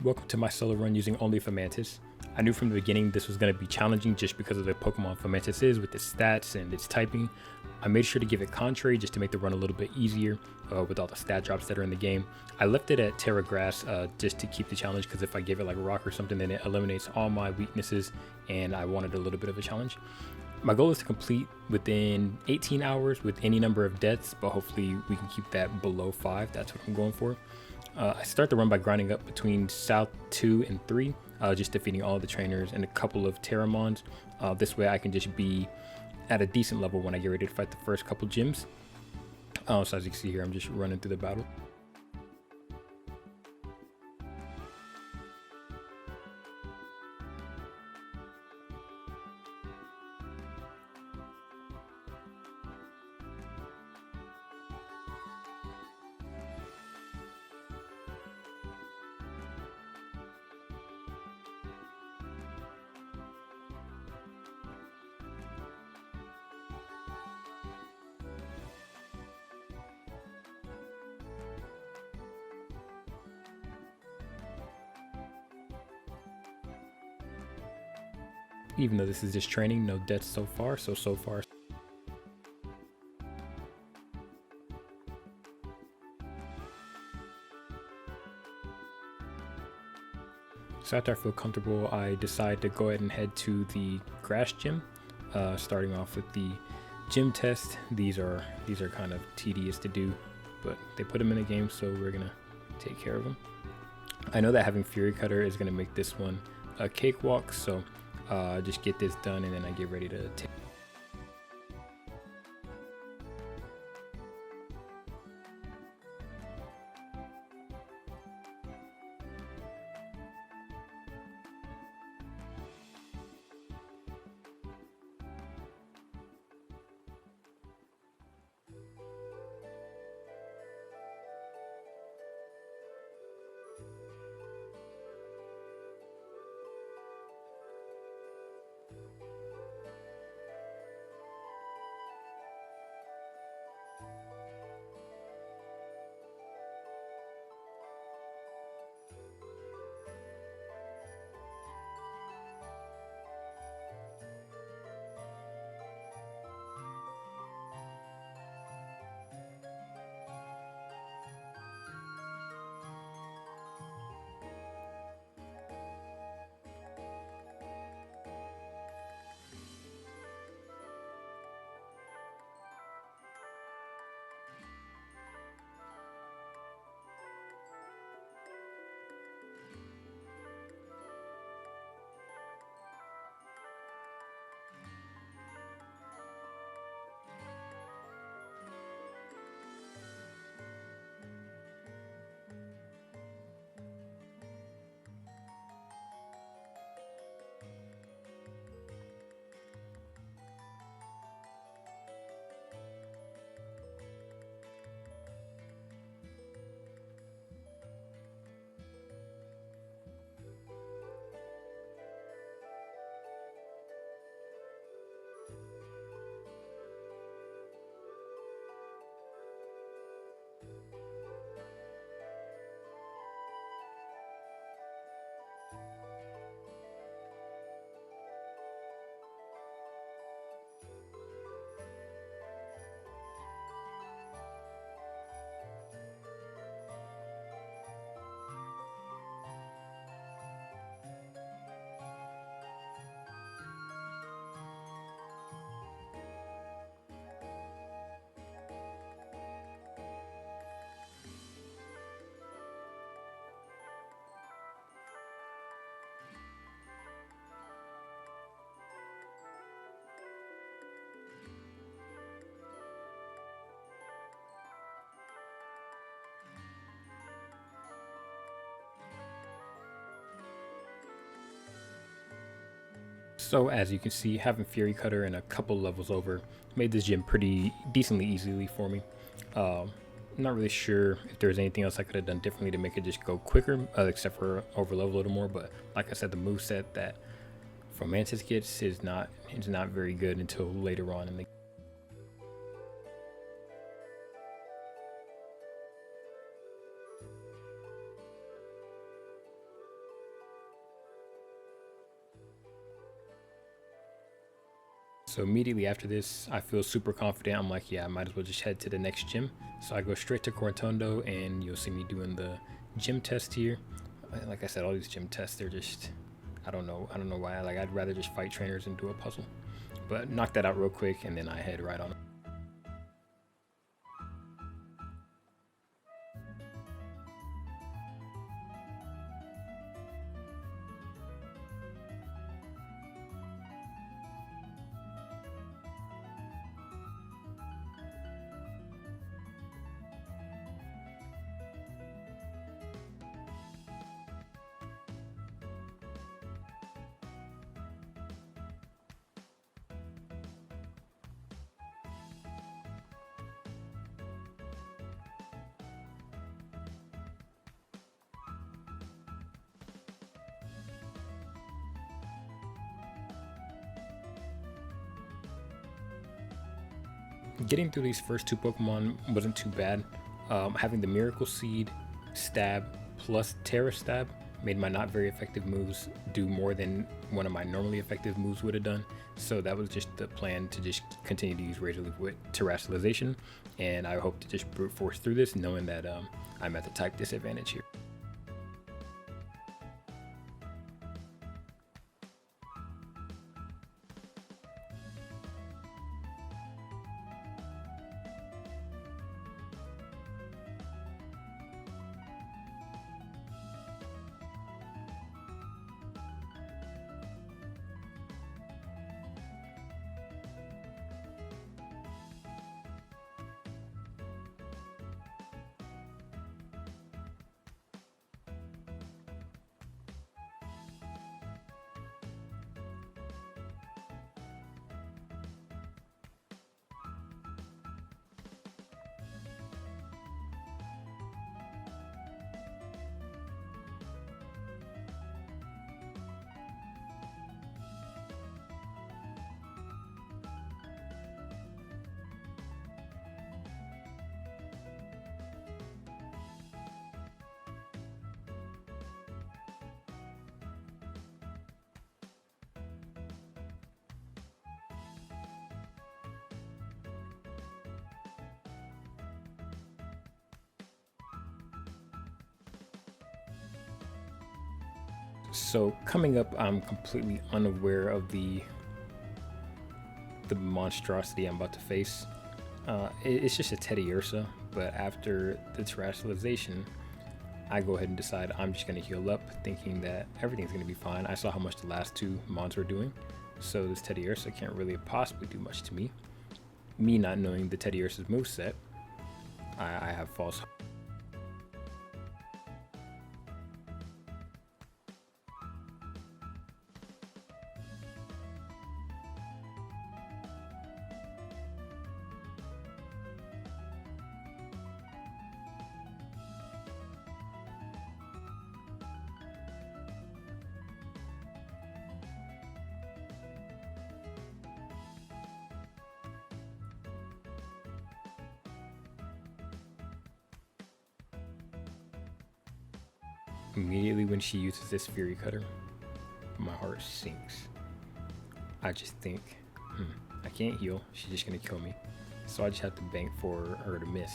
Welcome to my solo run using only Fomantis. I knew from the beginning this was going to be challenging just because of the Pokemon Fomantis is with its stats and its typing. I made sure to give it Contrary just to make the run a little bit easier with all the stat drops that are in the game. I left it at Terra Grass just to keep the challenge, because if I give it like Rock or something, then it eliminates all my weaknesses, and I wanted a little bit of a challenge. My goal is to complete within 18 hours with any number of deaths, but hopefully we can keep that below 5. That's what I'm going for. I start the run by grinding up between South 2 and 3, just defeating all the trainers and a couple of Terramons. This way I can just be at a decent level when I get ready to fight the first couple gyms. So as you can see here, I'm just running through the battle. Even though this is just training, no deaths so far, so far. So after I feel comfortable, I decide to go ahead and head to the grass gym, starting off with the gym test. These are kind of tedious to do, but they put them in the game, so we're gonna take care of them. I know that having Fury Cutter is gonna make this one a cakewalk, so just get this done and then I get ready to take. So as you can see, having Fury Cutter and a couple levels over made this gym pretty decently easily for me. I'm not really sure if there's anything else I could have done differently to make it just go quicker, except for overlevel a little more. But like I said, the moveset that Fomantis gets is not very good until later on in the game. So immediately after this, I feel super confident. I'm like, yeah, I might as well just head to the next gym. So I go straight to Cortondo, and you'll see me doing the gym test here. Like I said, all these gym tests, they're just, I don't know why. Like, I'd rather just fight trainers and do a puzzle. But knock that out real quick, and then I head right on. Getting through these first two Pokemon wasn't too bad. Having the Miracle Seed, Stab, plus Terra Stab made my not very effective moves do more than one of my normally effective moves would have done. So that was just the plan, to just continue to use Razor Leaf with Terrestrialization, and I hope to just brute force through this, knowing that I'm at the type disadvantage here. So coming up, I'm completely unaware of the monstrosity I'm about to face. It's just a Teddiursa, but after the Terrestrialization, I go ahead and decide I'm just going to heal up, thinking that everything's going to be fine. I saw how much the last two mons were doing, so this Teddiursa can't really possibly do much to me. Me not knowing the Teddiursa's moveset, I have false hope. Immediately when she uses this Fury Cutter, my heart sinks. I just think, I can't heal. She's just gonna kill me. So I just have to bank for her to miss,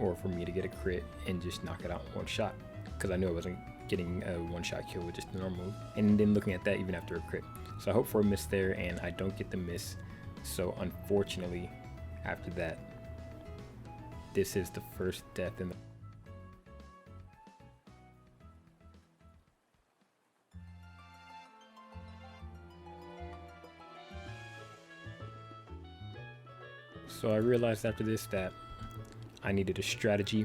or for me to get a crit and just knock it out in one shot, because I knew I wasn't getting a one-shot kill with just the normal move. And then looking at that even after a crit. So I hope for a miss there, and I don't get the miss. So unfortunately, after that, this is the first death in the So I realized after this that I needed a strategy.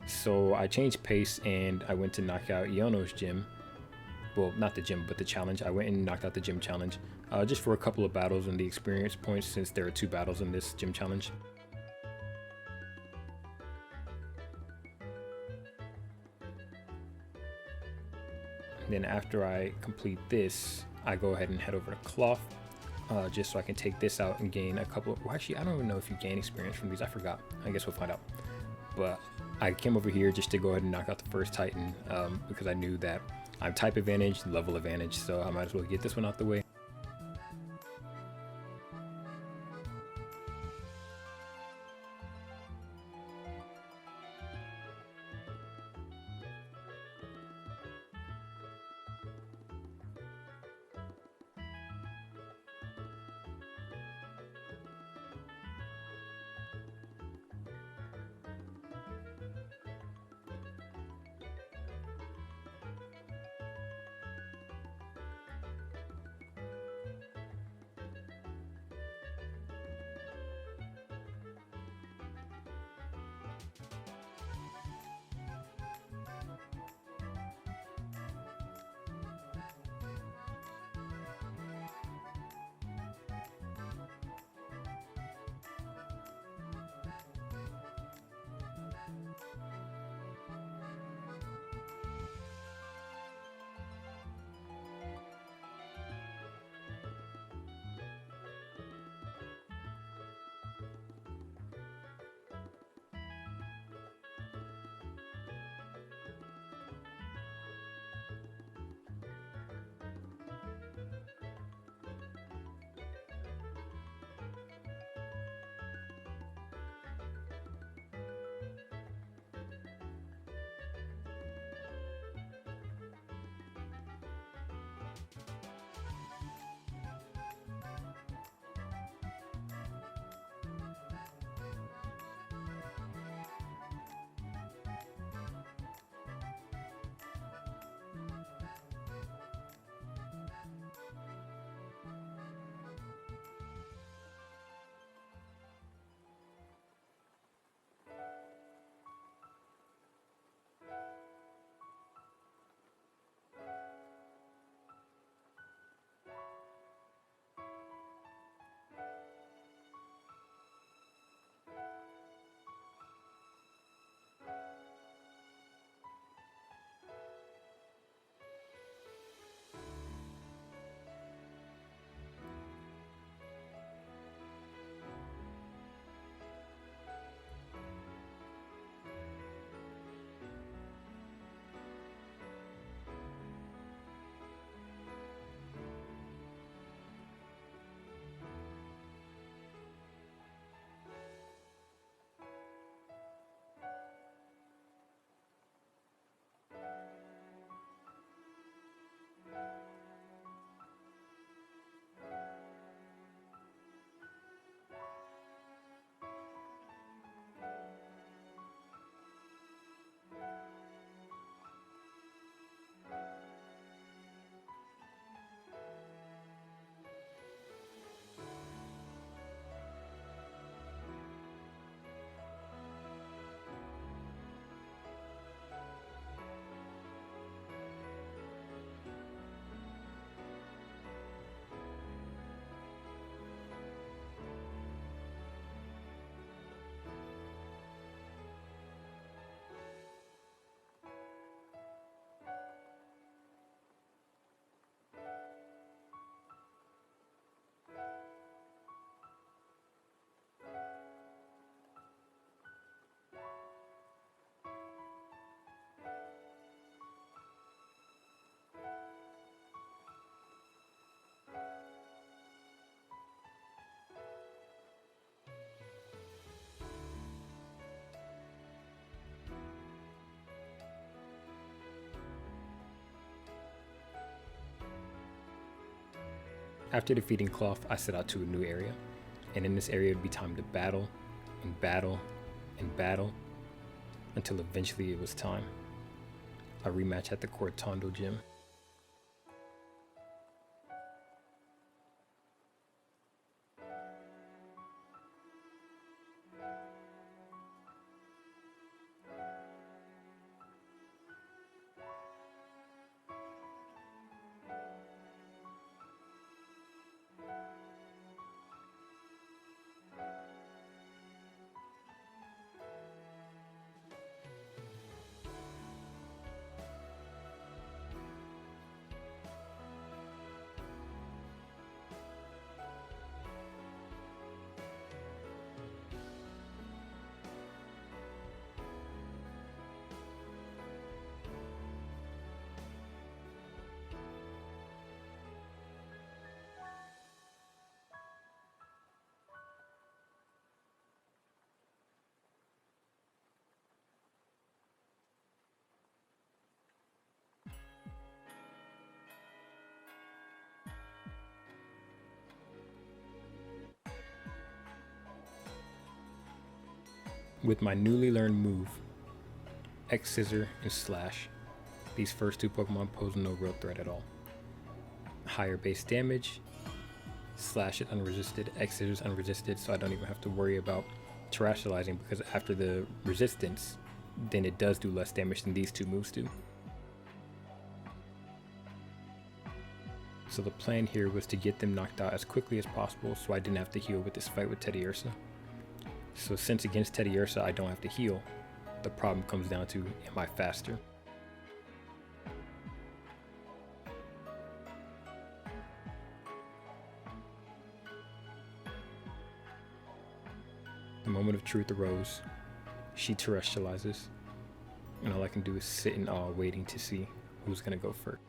So I changed pace and I went to knock out Iono's gym. Well, not the gym, but the challenge. I went and knocked out the gym challenge just for a couple of battles and the experience points, since there are 2 battles in this gym challenge. And then after I complete this, I go ahead and head over to Cloth. Just so I can take this out and gain a couple of, well, actually, I don't even know if you gain experience from these. I forgot. I guess we'll find out. But I came over here just to go ahead and knock out the first Titan, because I knew that I'm type advantage, level advantage, so I might as well get this one out the way. After defeating Cloth, I set out to a new area, and in this area it would be time to battle, and battle, and battle, until eventually it was time. A rematch at the Cortondo Gym. With my newly learned move, X Scissor and Slash, these first two Pokemon pose no real threat at all. Higher base damage, Slash it unresisted, X Scissors unresisted, so I don't even have to worry about terrestrializing, because after the resistance, then it does do less damage than these two moves do. So the plan here was to get them knocked out as quickly as possible so I didn't have to heal with this fight with Teddiursa. So since against Teddiursa I don't have to heal, the problem comes down to, am I faster? The moment of truth arose. She terrestrializes, and all I can do is sit in awe waiting to see who's gonna go first.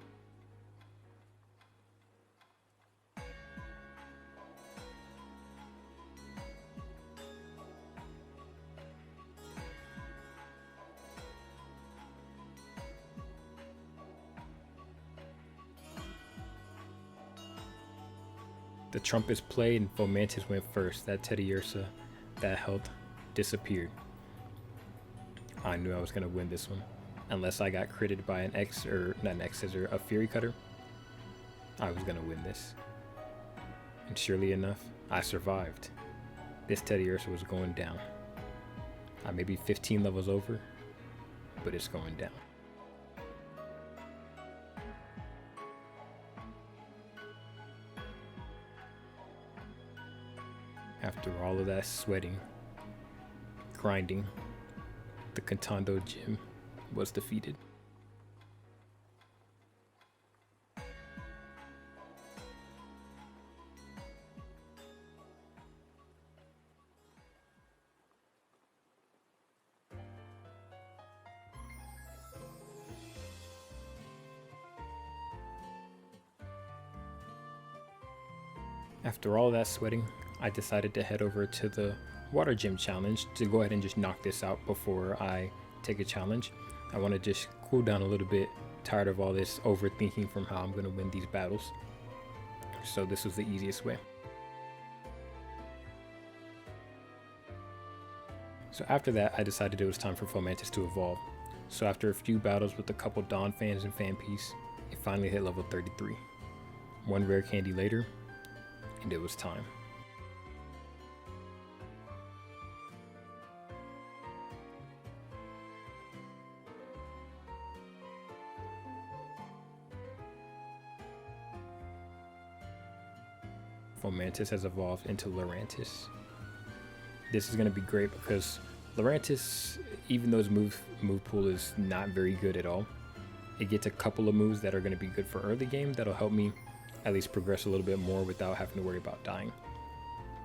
The trumpets played and Fomantis went first. That Teddiursa, that health disappeared. I knew I was gonna win this one. Unless I got critted by an X, or not an X Scissor, a Fury Cutter, I was gonna win this. And surely enough, I survived. This Teddiursa was going down. I may be 15 levels over, but it's going down. After all of that sweating, grinding, the Cortondo Gym was defeated. After all that sweating, I decided to head over to the water gym challenge to go ahead and just knock this out before I take a challenge. I want to just cool down a little bit, tired of all this overthinking from how I'm going to win these battles. So this was the easiest way. So after that, I decided it was time for Fomantis to evolve. So after a few battles with a couple Dawn fans and Fanpiece, it finally hit level 33. One rare candy later, and it was time. Fomantis has evolved into Lurantis. This is going to be great because Lurantis, even though his move pool is not very good at all, it gets a couple of moves that are going to be good for early game that'll help me at least progress a little bit more without having to worry about dying.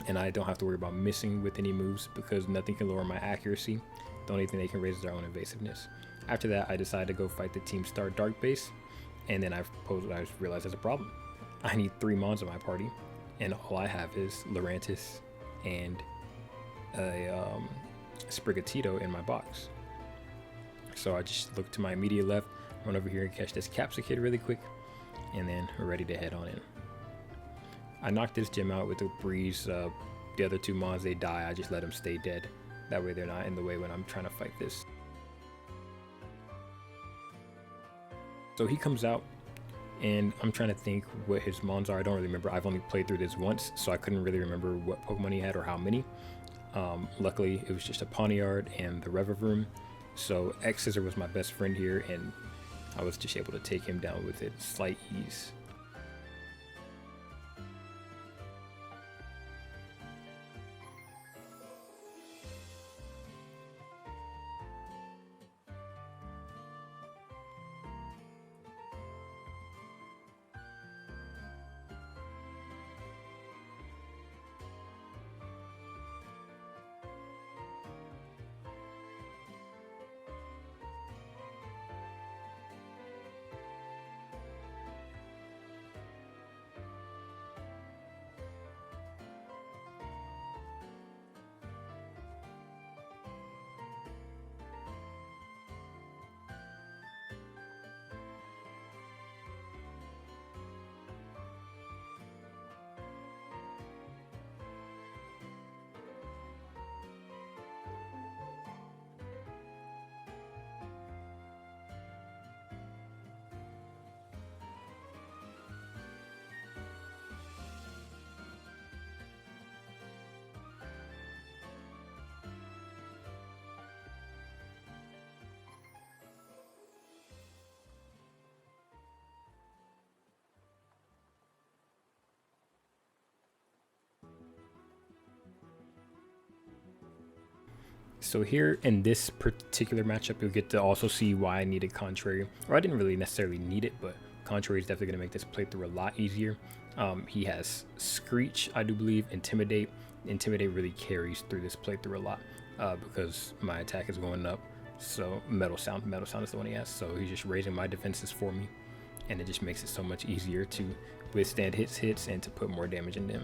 And I don't have to worry about missing with any moves because nothing can lower my accuracy. The only thing they can raise is their own evasiveness. After that, I decided to go fight the Team Star Dark base, and then I realized there's a problem. I need 3 Mons in my party, and all I have is Lurantis and a Sprigatito in my box. So I just look to my immediate left, run over here and catch this Capsicid really quick, and then we're ready to head on in. I knocked this gym out with a breeze. The other two mons, they die. I just let them stay dead. That way they're not in the way when I'm trying to fight this. So he comes out, and I'm trying to think what his mons are. I don't really remember. I've only played through this once, so I couldn't really remember what Pokemon he had or how many. Luckily, it was just a Pawniard and the Revavroom. So X-Scissor was my best friend here, and I was just able to take him down with it slight ease. So here in this particular matchup, you'll get to also see why I needed Contrary. Or I didn't really necessarily need it, but Contrary is definitely going to make this playthrough a lot easier. He has Screech, I do believe, Intimidate. Intimidate really carries through this playthrough a lot because my attack is going up. So Metal Sound is the one he has. So he's just raising my defenses for me. And it just makes it so much easier to withstand hits and to put more damage in them.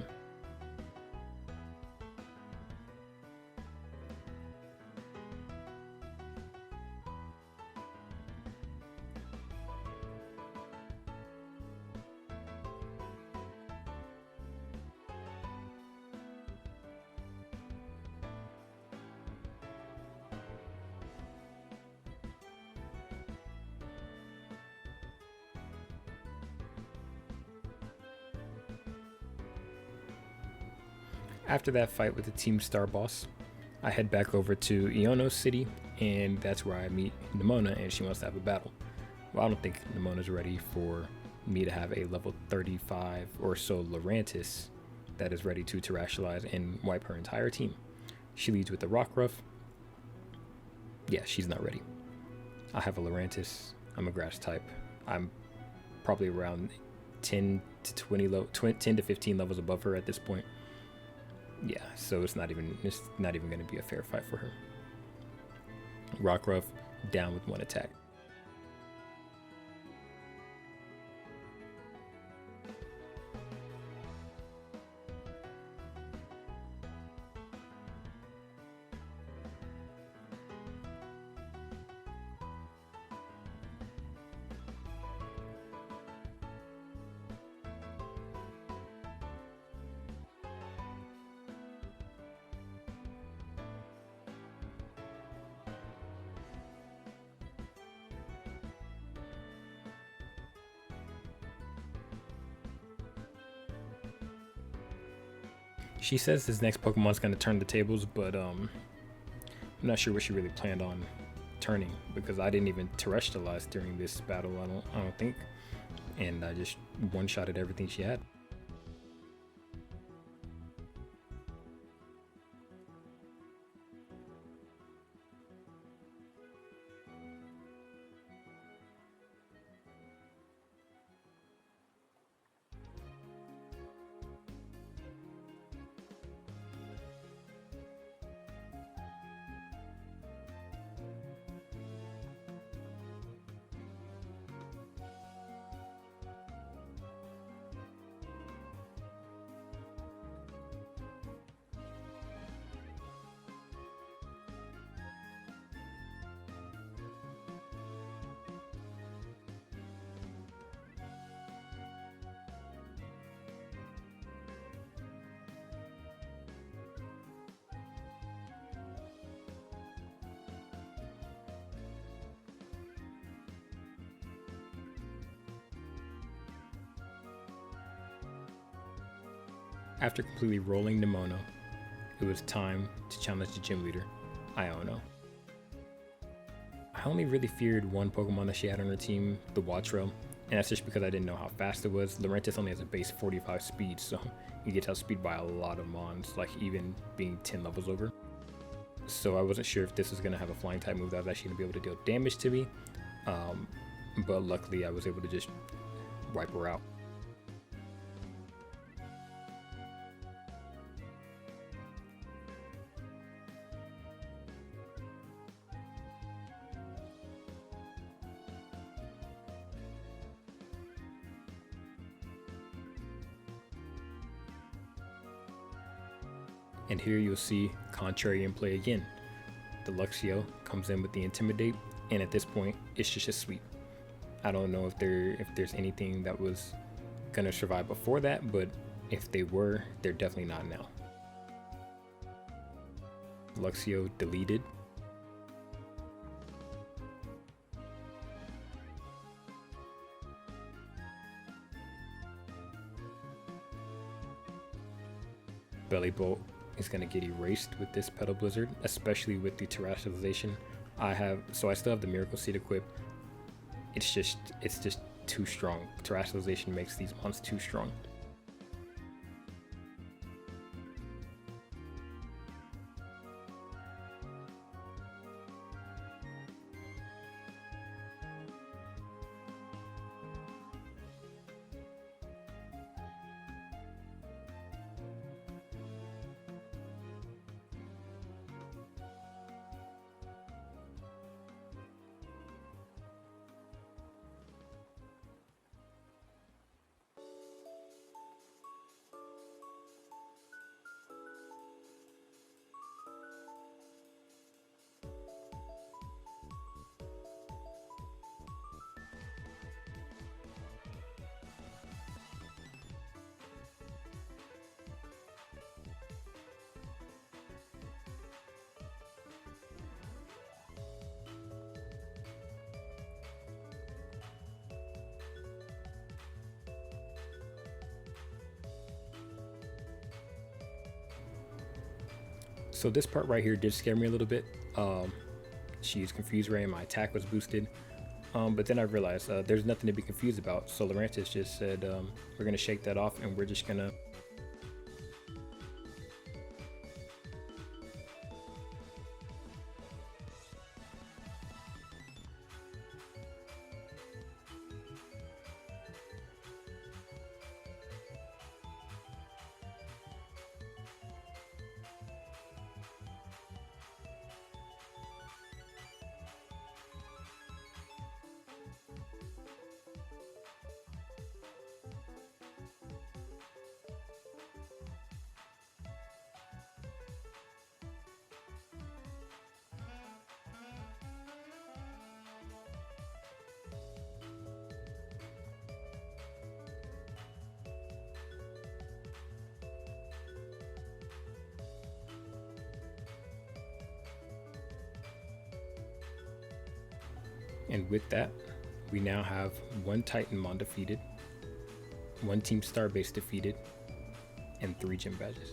After that fight with the Team Star boss, I head back over to Iono City, and that's where I meet Nimona, and she wants to have a battle. Well, I don't think Nimona's ready for me to have a level 35 or so Lurantis that is ready to terrestrialize and wipe her entire team. She leads with the Rockruff. Yeah, she's not ready. I have a Lurantis. I'm a grass type. I'm probably around 10 to 15 levels above her at this point. Yeah, so it's not even going to be a fair fight for her. Rockruff down with one attack. She says this next Pokemon's going to turn the tables, but I'm not sure what she really planned on turning, because I didn't even terrestrialize during this battle, I don't think, and I just one-shotted everything she had. After completely rolling Nimona, it was time to challenge the gym leader, Iono. I only really feared one Pokemon that she had on her team, the Wattrel, and that's just because I didn't know how fast it was. Lurantis only has a base 45 speed, so you get outspeed by a lot of mons, like even being 10 levels over. So I wasn't sure if this was going to have a flying type move that was actually going to be able to deal damage to me, but luckily I was able to just wipe her out. And here you'll see Contrarian play again. The Luxio comes in with the Intimidate, and at this point, it's just a sweep. I don't know if there's anything that was gonna survive before that, but if they were, they're definitely not now. Luxio deleted. Belly Bolt is going to get erased with this Petal Blizzard, especially with the Terrestrialization. I still have the Miracle Seed equipped. It's just too strong. Terrestrialization makes these mons too strong. So this part right here did scare me a little bit. She used Confuse Ray and my attack was boosted. But then I realized there's nothing to be confused about. So Lurantis just said, we're gonna shake that off and we're just gonna And with that, we now have one Titanmon defeated, one Team Starbase defeated, and 3 gym badges.